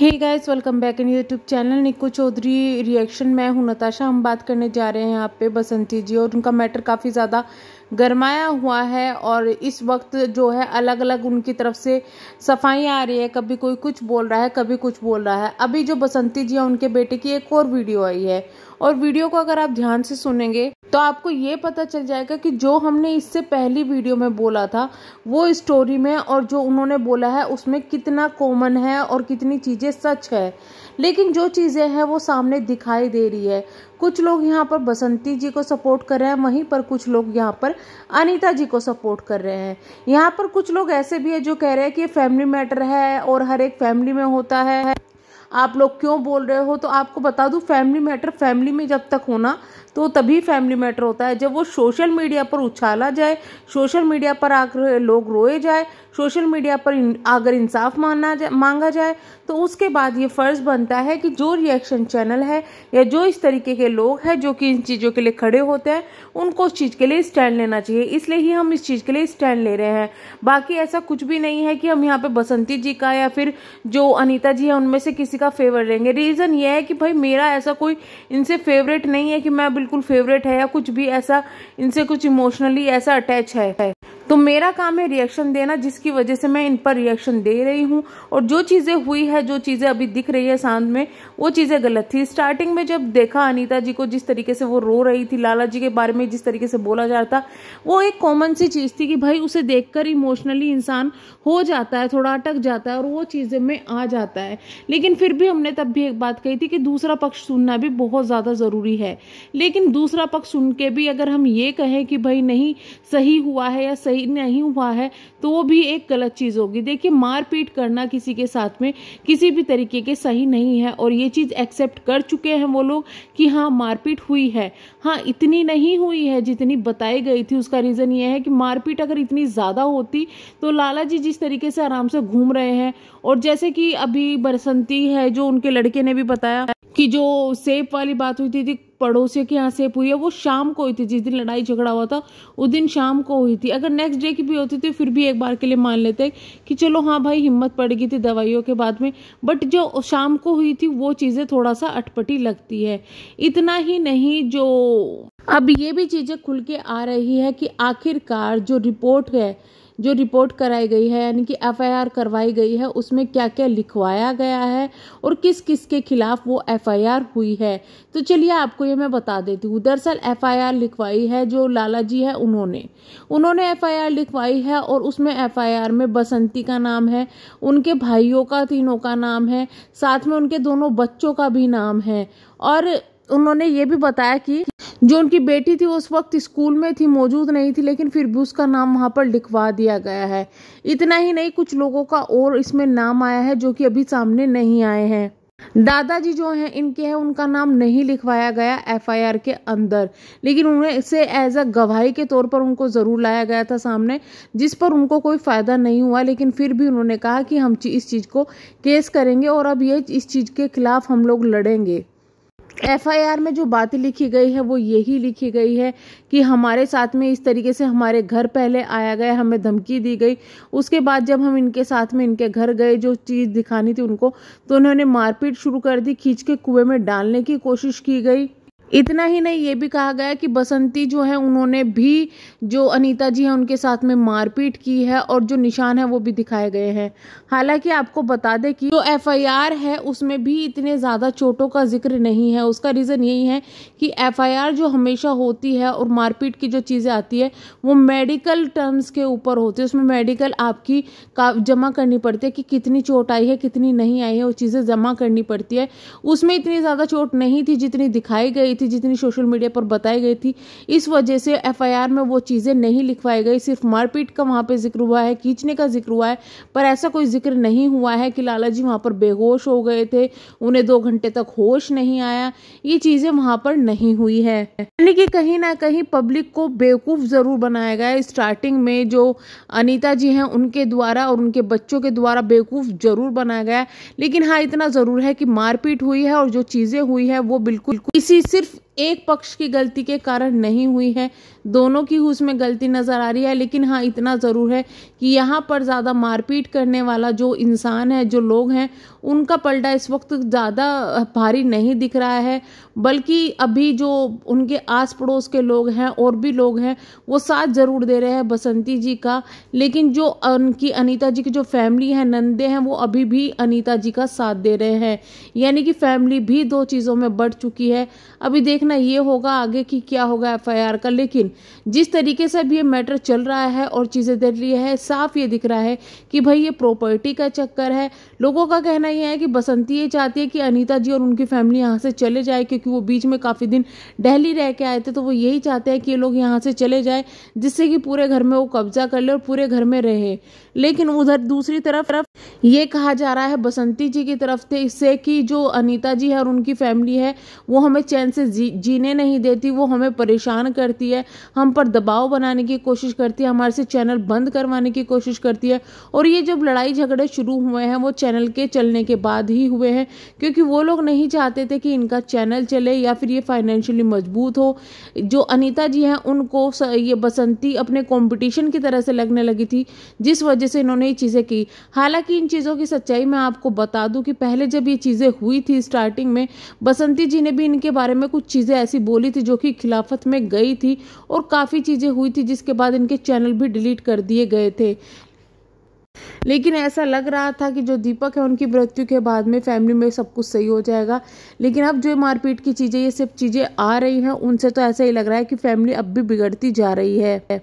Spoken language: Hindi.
Hey guys, welcome back in YouTube channel Nikku Chaudhary reaction. मैं हूं नताशा। हम बात करने जा रहे हैं यहाँ पे बसंती जी, और उनका मैटर काफ़ी ज़्यादा गरमाया हुआ है। और इस वक्त जो है अलग अलग उनकी तरफ से सफाइयाँ आ रही है, कभी कोई कुछ बोल रहा है, कभी कुछ बोल रहा है। अभी जो बसंती जी है उनके बेटे की एक और वीडियो आई है, और वीडियो को अगर आप ध्यान से सुनेंगे तो आपको ये पता चल जाएगा कि जो हमने इससे पहली वीडियो में बोला था वो स्टोरी में और जो उन्होंने बोला है उसमें कितना कॉमन है और कितनी चीज़ें सच है। लेकिन जो चीज़ें हैं वो सामने दिखाई दे रही है। कुछ लोग यहाँ पर बसंती जी को सपोर्ट कर रहे हैं, वहीं पर कुछ लोग यहाँ पर अनीता जी को सपोर्ट कर रहे हैं। यहाँ पर कुछ लोग ऐसे भी है जो कह रहे हैं कि ये फैमिली मैटर है और हर एक फैमिली में होता है, आप लोग क्यों बोल रहे हो। तो आपको बता दूं, फैमिली मैटर फैमिली में जब तक होना तो तभी फैमिली मैटर होता है जब वो सोशल मीडिया पर उछाला जाए, सोशल मीडिया पर आकर लोग रोए जाए, सोशल मीडिया पर अगर इंसाफ मांगा जाए तो उसके बाद ये फर्ज बनता है कि जो रिएक्शन चैनल है या जो इस तरीके के लोग हैं जो कि इन चीज़ों के लिए खड़े होते हैं उनको उस चीज़ के लिए स्टैंड लेना चाहिए। इसलिए ही हम इस चीज़ के लिए स्टैंड ले रहे हैं। बाकी ऐसा कुछ भी नहीं है कि हम यहाँ पे बसंती जी का या फिर जो अनीता जी है उनमें से किसी का फेवर लेंगे। रीज़न ये है कि भाई मेरा ऐसा कोई इनसे फेवरेट नहीं है कि मैं बिल्कुल फेवरेट है या कुछ भी ऐसा इनसे कुछ इमोशनली ऐसा अटैच है। तो मेरा काम है रिएक्शन देना, जिसकी वजह से मैं इन पर रिएक्शन दे रही हूँ। और जो चीज़ें हुई है, जो चीज़ें अभी दिख रही है सामने में, वो चीज़ें गलत थी। स्टार्टिंग में जब देखा अनीता जी को, जिस तरीके से वो रो रही थी, लाला जी के बारे में जिस तरीके से बोला जा रहा था, वो एक कॉमन सी चीज़ थी कि भाई उसे देखकर इमोशनली इंसान हो जाता है, थोड़ा अटक जाता है और वो चीज़ें में आ जाता है। लेकिन फिर भी हमने तब भी एक बात कही थी कि दूसरा पक्ष सुनना भी बहुत ज़्यादा ज़रूरी है। लेकिन दूसरा पक्ष सुन के भी अगर हम ये कहें कि भाई नहीं सही हुआ है या सही नहीं हुआ है तो वो भी एक गलत चीज होगी। देखिए, मारपीट करना किसी के साथ में किसी भी तरीके के सही नहीं है, और ये चीज एक्सेप्ट कर चुके हैं वो लोग कि हाँ मारपीट हुई है। हाँ, इतनी नहीं हुई है जितनी बताई गई थी। उसका रीजन ये है कि मारपीट अगर इतनी ज्यादा होती तो लाला जी जिस तरीके से आराम से घूम रहे हैं, और जैसे कि अभी बसंती है जो उनके लड़के ने भी बताया कि जो सेब वाली बात हुई थी पड़ोसियों के यहाँ सेब हुई है, वो शाम को हुई थी। जिस दिन लड़ाई झगड़ा हुआ था उस दिन शाम को हुई थी। अगर नेक्स्ट डे की भी होती थी फिर भी एक बार के लिए मान लेते कि चलो हाँ भाई हिम्मत पड़ गई थी दवाइयों के बाद में, बट जो शाम को हुई थी वो चीज़ें थोड़ा सा अटपटी लगती है। इतना ही नहीं, जो अब ये भी चीज़ें खुल के आ रही है कि आखिरकार जो रिपोर्ट कराई गई है, यानी कि एफआईआर करवाई गई है, उसमें क्या क्या लिखवाया गया है और किस किस के खिलाफ वो एफआईआर हुई है। तो चलिए आपको ये मैं बता देती हूँ। दरअसल एफआईआर लिखवाई है जो लाला जी है उन्होंने एफआईआर लिखवाई है, और उसमें एफआईआर में बसंती का नाम है, उनके भाइयों का तीनों का नाम है, साथ में उनके दोनों बच्चों का भी नाम है। और उन्होंने ये भी बताया कि जो उनकी बेटी थी उस वक्त स्कूल में थी, मौजूद नहीं थी, लेकिन फिर भी उसका नाम वहां पर लिखवा दिया गया है। इतना ही नहीं, कुछ लोगों का और इसमें नाम आया है जो कि अभी सामने नहीं आए हैं। दादाजी जो हैं इनके हैं, उनका नाम नहीं लिखवाया गया एफआईआर के अंदर, लेकिन उन्हें इसे एज अ गवाही के तौर पर उनको जरूर लाया गया था सामने, जिस पर उनको कोई फायदा नहीं हुआ। लेकिन फिर भी उन्होंने कहा कि हम इस चीज को केस करेंगे और अब ये इस चीज के खिलाफ हम लोग लड़ेंगे। एफआईआर में जो बातें लिखी गई है वो यही लिखी गई है कि हमारे साथ में इस तरीके से हमारे घर पहले आया गया, हमें धमकी दी गई, उसके बाद जब हम इनके साथ में इनके घर गए जो चीज़ दिखानी थी उनको, तो उन्होंने मारपीट शुरू कर दी, खींच के कुएं में डालने की कोशिश की गई। इतना ही नहीं, ये भी कहा गया कि बसंती जो है उन्होंने भी जो अनीता जी हैं उनके साथ में मारपीट की है, और जो निशान है वो भी दिखाए गए हैं। हालांकि आपको बता दें कि जो एफआईआर है उसमें भी इतने ज़्यादा चोटों का जिक्र नहीं है। उसका रीज़न यही है कि एफआईआर जो हमेशा होती है और मारपीट की जो चीज़ें आती है वो मेडिकल टर्म्स के ऊपर होती है। उसमें मेडिकल आपकी जमा करनी पड़ती है कि कितनी चोट आई है कितनी नहीं आई है, वो चीज़ें जमा करनी पड़ती है। उसमें इतनी ज़्यादा चोट नहीं थी जितनी दिखाई गई थी, जितनी सोशल मीडिया पर बताई गई थी। इस वजह से एफआईआर में वो चीजें नहीं लिखवाई गई। सिर्फ मारपीट का वहां पे जिक्र हुआ है, खींचने का जिक्र हुआ है, पर ऐसा कोई जिक्र नहीं हुआ है कि लाला जी वहां पर बेहोश हो गए थे, उन्हें 2 घंटे तक होश नहीं आया। ये चीजें वहां पर नहीं हुई है, यानी कि कहीं ना कहीं पब्लिक को बेवकूफ जरूर बनाया गया है। स्टार्टिंग में जो अनीता जी हैं उनके द्वारा और उनके बच्चों के द्वारा बेवकूफ जरूर बनाया गया है। लेकिन हाँ, इतना जरूर है कि मारपीट हुई है और जो चीजें हुई है वो बिल्कुल किसी सिर्फ एक पक्ष की गलती के कारण नहीं हुई है। दोनों की उसमें गलती नज़र आ रही है। लेकिन हाँ, इतना ज़रूर है कि यहाँ पर ज़्यादा मारपीट करने वाला जो इंसान है, जो लोग हैं, उनका पलड़ा इस वक्त ज़्यादा भारी नहीं दिख रहा है, बल्कि अभी जो उनके आस पड़ोस के लोग हैं और भी लोग हैं, वो साथ ज़रूर दे रहे हैं बसंती जी का। लेकिन जो उनकी अनीता जी की जो फैमिली है, नंदे हैं, वो अभी भी अनीता जी का साथ दे रहे हैं। यानी कि फैमिली भी दो चीज़ों में बढ़ चुकी है। अभी देखना ये होगा आगे कि क्या होगा एफआईआर का। लेकिन जिस तरीके से अब ये मैटर चल रहा है और चीज़ें देख रही है, साफ ये दिख रहा है कि भाई ये प्रॉपर्टी का चक्कर है। लोगों का कहना यह है कि बसंती ये चाहती है कि अनीता जी और उनकी फैमिली यहाँ से चले जाए, क्योंकि वो बीच में काफ़ी दिन दिल्ली रह के आए थे, तो वो यही चाहते हैं कि ये लोग यहाँ से चले जाए, जिससे कि पूरे घर में वो कब्जा कर ले और पूरे घर में रहे। लेकिन उधर दूसरी तरफ ये कहा जा रहा है बसंती जी की तरफ से इससे कि जो अनीता जी है और उनकी फैमिली है, वो हमें चैन से जीने नहीं देती, वो हमें परेशान करती है, हम पर दबाव बनाने की कोशिश करती है, हमारे से चैनल बंद करवाने की कोशिश करती है। और ये जब लड़ाई झगड़े शुरू हुए हैं, वो चैनल के चलने के बाद ही हुए हैं, क्योंकि वो लोग नहीं चाहते थे कि इनका चैनल चले या फिर ये फाइनेंशियली मजबूत हो। जो अनीता जी हैं, उनको ये बसंती अपने कंपटीशन की तरह से लगने लगी थी, जिस वजह से इन्होंने ये चीज़ें की। हालांकि इन चीज़ों की सच्चाई मैं आपको बता दूं कि पहले जब ये चीज़ें हुई थी स्टार्टिंग में, बसंती जी ने भी इनके बारे में कुछ चीज़ें ऐसी बोली थी जो कि खिलाफत में गई थी, और काफ़ी चीज़ें हुई थी जिसके बाद इनके चैनल भी डिलीट कर दिए गए थे। लेकिन ऐसा लग रहा था कि जो दीपक है, उनकी मृत्यु के बाद में फैमिली में सब कुछ सही हो जाएगा। लेकिन अब जो मारपीट की चीज़ें, ये सब चीज़ें आ रही हैं, उनसे तो ऐसा ही लग रहा है कि फैमिली अब भी बिगड़ती जा रही है।